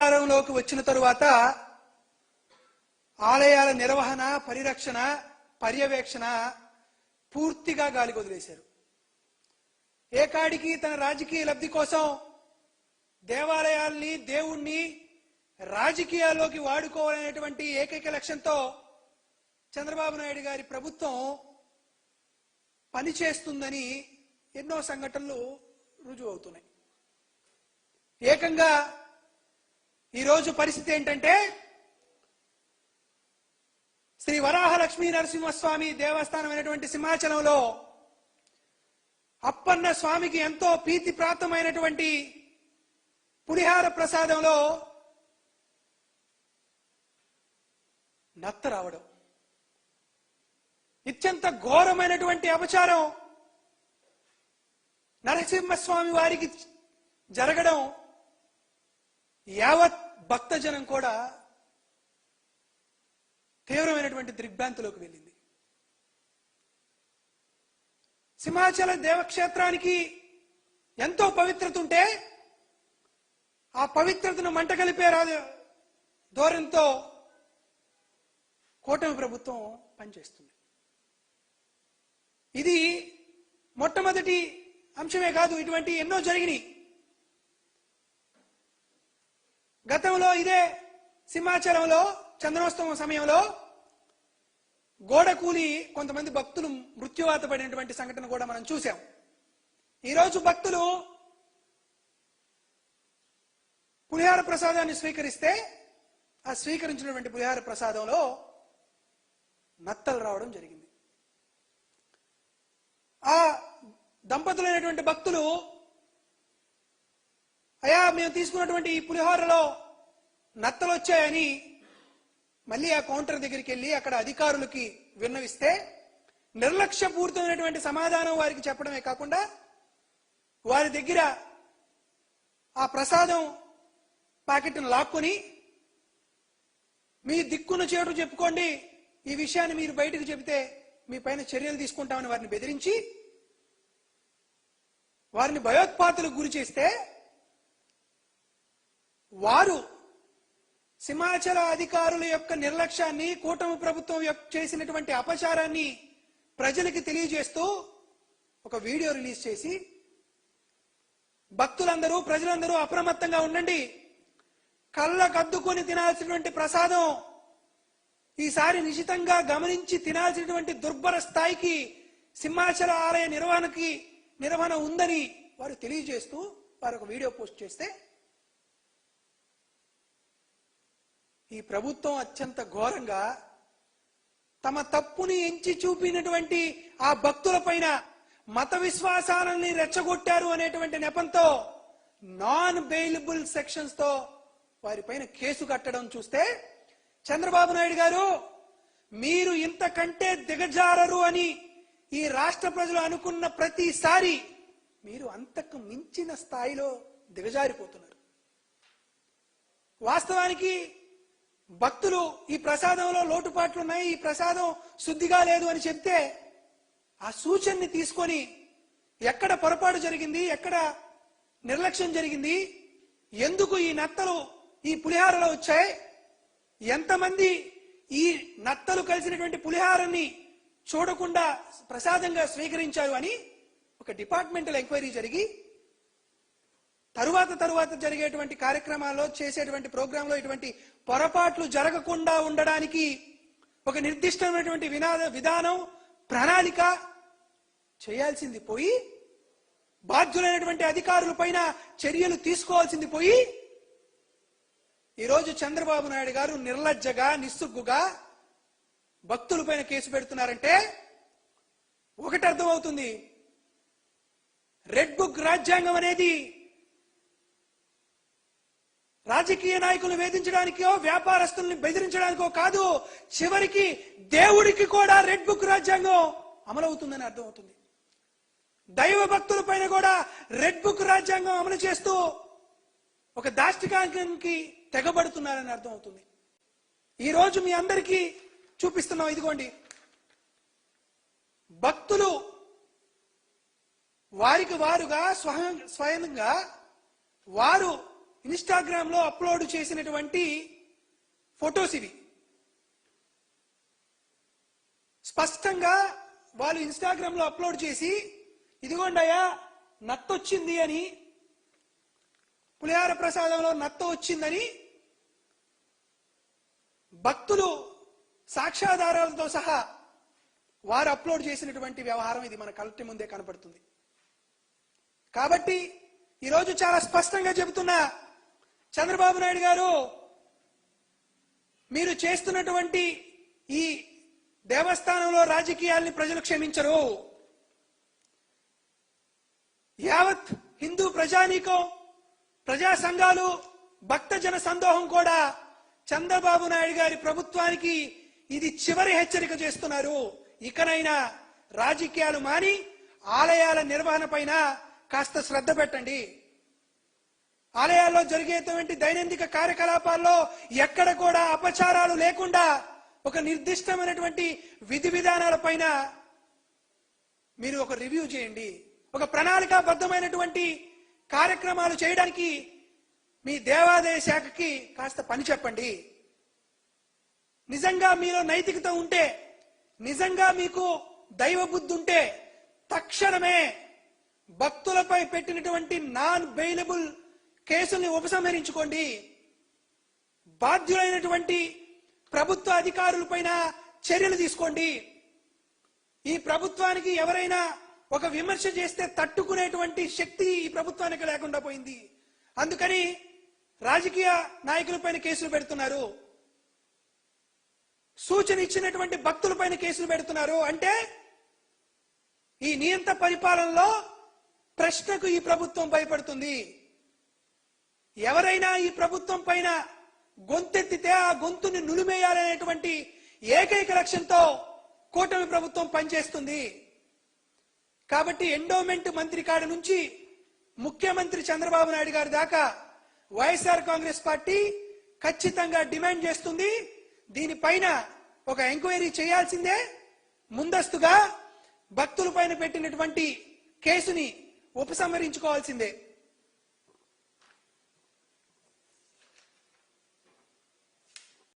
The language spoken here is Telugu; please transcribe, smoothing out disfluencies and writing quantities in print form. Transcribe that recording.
అధికారంలోకి వచ్చిన తరువాత ఆలయాల నిర్వహణ, పరిరక్షణ, పర్యవేక్షణ పూర్తిగా గాలికి వదిలేశారు. ఏకాడికి తన రాజకీయ లబ్ధి కోసం దేవాలయాల్ని, దేవుణ్ణి రాజకీయాల్లోకి వాడుకోవాలనేటువంటి ఏకైక లక్ష్యంతో చంద్రబాబు నాయుడు గారి ప్రభుత్వం పనిచేస్తుందని ఎన్నో సంఘటనలు రుజువు అవుతున్నాయి. ఏకంగా ఈరోజు పరిస్థితి ఏంటంటే, శ్రీ వరాహ లక్ష్మీ నరసింహస్వామి దేవస్థానం అయినటువంటి సింహాచలంలో అప్పన్న స్వామికి ఎంతో ప్రీతిప్రాప్తమైనటువంటి పులిహార ప్రసాదంలో నత్త రావడం, అత్యంత ఘోరమైనటువంటి అపచారం నరసింహస్వామి వారికి జరగడం యావత్ భక్తజనం కూడా తీవ్రమైనటువంటి దిగ్భ్రాంతిలోకి వెళ్ళింది. సింహాచల దేవక్షేత్రానికి ఎంతో పవిత్రత ఉంటే ఆ పవిత్రతను మంటగలిపే ధోరణితో కూటమి ప్రభుత్వం పనిచేస్తుంది. ఇది మొట్టమొదటి అంశమే కాదు, ఇటువంటి ఎన్నో జరిగినాయి. గతంలో ఇదే సింహాచలంలో చందనోత్సవం సమయంలో గోడ కూలి కొంతమంది భక్తులు మృత్యువాత పడినటువంటి సంఘటన కూడా మనం చూసాం. ఈరోజు భక్తులు పులిహార ప్రసాదాన్ని స్వీకరిస్తే ఆ స్వీకరించినటువంటి పులిహార ప్రసాదంలో నత్తలు రావడం జరిగింది. ఆ దంపతులైనటువంటి భక్తులు, అయ్యా మేము తీసుకున్నటువంటి ఈ పులిహోరలో నత్తలు వచ్చాయని మళ్ళీ ఆ కౌంటర్ దగ్గరికి వెళ్ళి అక్కడ అధికారులకి విన్నవిస్తే నిర్లక్ష్యపూరితమైనటువంటి సమాధానం వారికి చెప్పడమే కాకుండా వారి దగ్గర ఆ ప్రసాదం ప్యాకెట్ను లాక్కొని మీ దిక్కున్న చేటు చెప్పుకోండి, ఈ విషయాన్ని మీరు బయటకు చెబితే మీ పైన చర్యలు తీసుకుంటామని వారిని బెదిరించి వారిని భయోత్పాతులకు గురి చేస్తే వారు సింహాచల అధికారుల యొక్క నిర్లక్ష్యాన్ని, కూటమి ప్రభుత్వం చేసినటువంటి అపచారాన్ని ప్రజలకి తెలియజేస్తూ ఒక వీడియో రిలీజ్ చేసి భక్తులందరూ, ప్రజలందరూ అప్రమత్తంగా ఉండండి, కళ్ళకద్దుకొని తినాల్సినటువంటి ప్రసాదం ఈసారి నిశితంగా గమనించి తినాల్సినటువంటి దుర్భర స్థాయికి సింహాచల ఆలయ నిర్వహణ ఉందని వారు తెలియజేస్తూ వారు ఒక వీడియో పోస్ట్ చేస్తే ఈ ప్రభుత్వం అత్యంత ఘోరంగా తమ తప్పుని ఎంచి చూపినటువంటి ఆ భక్తుల పైన మత విశ్వాసాలని రెచ్చగొట్టారు అనేటువంటి నెపంతో నాన్ బెయిలబుల్ సెక్షన్స్ తో వారిపైన కేసు కట్టడం చూస్తే, చంద్రబాబు నాయుడు గారు మీరు ఇంతకంటే దిగజారరు అని ఈ రాష్ట్ర ప్రజలు అనుకున్న ప్రతిసారి మీరు అంతకు మించిన స్థాయిలో దిగజారిపోతున్నారు. వాస్తవానికి భక్తులు ఈ ప్రసాదంలో లోటుపాట్లు ఉన్నాయి, ఈ ప్రసాదం శుద్ధిగా లేదు అని చెప్తే ఆ సూచనని తీసుకొని ఎక్కడ పొరపాటు జరిగింది, ఎక్కడ నిర్లక్ష్యం జరిగింది, ఎందుకు ఈ నత్తలు ఈ పులిహారలో వచ్చాయి, ఎంతమంది ఈ నత్తలు కలిసినటువంటి పులిహారాన్ని చూడకుండా ప్రసాదంగా స్వీకరించారు అని ఒక డిపార్ట్మెంటల్ ఎంక్వైరీ జరిగి తరువాత జరిగేటువంటి కార్యక్రమాల్లో, చేసేటువంటి ప్రోగ్రాంలో ఇటువంటి పొరపాట్లు జరగకుండా ఉండడానికి ఒక నిర్దిష్టమైనటువంటి విధానం, ప్రణాళిక చేయాల్సింది పోయి, బాధ్యులైనటువంటి అధికారుల పైన చర్యలు తీసుకోవాల్సింది పోయి, ఈరోజు చంద్రబాబు నాయుడు గారు నిర్లజ్జగా, నిస్సుగ్గుగా భక్తుల పైన కేసు పెడుతున్నారంటే ఒకటి అర్థమవుతుంది, రెడ్ బుక్ రాజ్యాంగం అనేది రాజకీయ నాయకులను వేధించడానికో, వ్యాపారస్తుల్ని బెదిరించడానికో కాదు, చివరికి దేవుడికి కూడా రెడ్ బుక్ రాజ్యాంగం అమలవుతుందని అర్థమవుతుంది. దైవ భక్తుల పైన కూడా రెడ్ బుక్ రాజ్యాంగం అమలు చేస్తూ ఒక దాష్టికానికి తెగబడుతున్నారని అర్థమవుతుంది. ఈ రోజు మీ అందరికీ చూపిస్తున్నాం, ఇదిగోండి, భక్తులు వారికి వారుగా స్వయంగా వారు ఇన్స్టాగ్రామ్ లో అప్లోడ్ చేసినటువంటి ఫొటోస్ ఇవి. స్పష్టంగా వాళ్ళు ఇన్స్టాగ్రామ్ లో అప్లోడ్ చేసి, ఇదిగోండయ్యా నత్తొచ్చింది అని, పులిహార ప్రసాదంలో నత్త వచ్చిందని భక్తులు సాక్ష్యాధారాలతో సహా వారు అప్లోడ్ చేసినటువంటి వ్యవహారం ఇది మన కళ్ళ ముందే కనపడుతుంది. కాబట్టి ఈరోజు చాలా స్పష్టంగా చెబుతున్నా, చంద్రబాబు నాయుడు గారు మీరు చేస్తున్నటువంటి ఈ దేవస్థానంలో రాజకీయాల్ని ప్రజలు క్షమించరు. యావత్ హిందూ ప్రజానీకం, ప్రజా సంఘాలు, భక్తజన సందోహం కూడా చంద్రబాబు నాయుడు గారి ప్రభుత్వానికి ఇది చివరి హెచ్చరిక చేస్తున్నారు. ఇకనైనా రాజకీయాలు మాని ఆలయాల నిర్వహణ పైన కాస్త శ్రద్ధ పెట్టండి. ఆలయాల్లో జరిగేటువంటి దైనందిక కార్యకలాపాల్లో ఎక్కడ కూడా అపచారాలు లేకుండా ఒక నిర్దిష్టమైనటువంటి విధి విధానాల పైన మీరు ఒక రివ్యూ చేయండి. ఒక ప్రణాళికాబద్ధమైనటువంటి కార్యక్రమాలు చేయడానికి మీ దేవాదాయ శాఖకి కాస్త పని చెప్పండి. నిజంగా మీలో నైతికత ఉంటే, నిజంగా మీకు దైవ బుద్ధి ఉంటే తక్షణమే భక్తులపై పెట్టినటువంటి నాన్ బెయిలబుల్ కేసుల్ని ఉపసంహరించుకోండి. బాధ్యులైనటువంటి ప్రభుత్వ అధికారులపైన చర్యలు తీసుకోండి. ఈ ప్రభుత్వానికి ఎవరైనా ఒక విమర్శ చేస్తే తట్టుకునేటువంటి శక్తి ఈ ప్రభుత్వానికి లేకుండా పోయింది. అందుకని రాజకీయ నాయకులపైన కేసులు పెడుతున్నారు, సూచన ఇచ్చినటువంటి భక్తులపైన కేసులు పెడుతున్నారు. అంటే ఈ నియంత పరిపాలనలో ప్రశ్నకు ఈ ప్రభుత్వం భయపడుతుంది. ఎవరైనా ఈ ప్రభుత్వం పైన గొంతెత్తితే ఆ గొంతుని నులిమేయాలనేటువంటి ఏకైక లక్ష్యంతో కూటమి ప్రభుత్వం పనిచేస్తుంది. కాబట్టి ఎండోమెంట్ మంత్రి కాడ నుంచి ముఖ్యమంత్రి చంద్రబాబు నాయుడు గారి దాకా వైఎస్ఆర్ కాంగ్రెస్ పార్టీ ఖచ్చితంగా డిమాండ్ చేస్తుంది. దీనిపైన ఒక ఎంక్వైరీ చేయాల్సిందే. ముందస్తుగా భక్తుల పైన పెట్టినటువంటి కేసుని ఉపసంహరించుకోవాల్సిందే.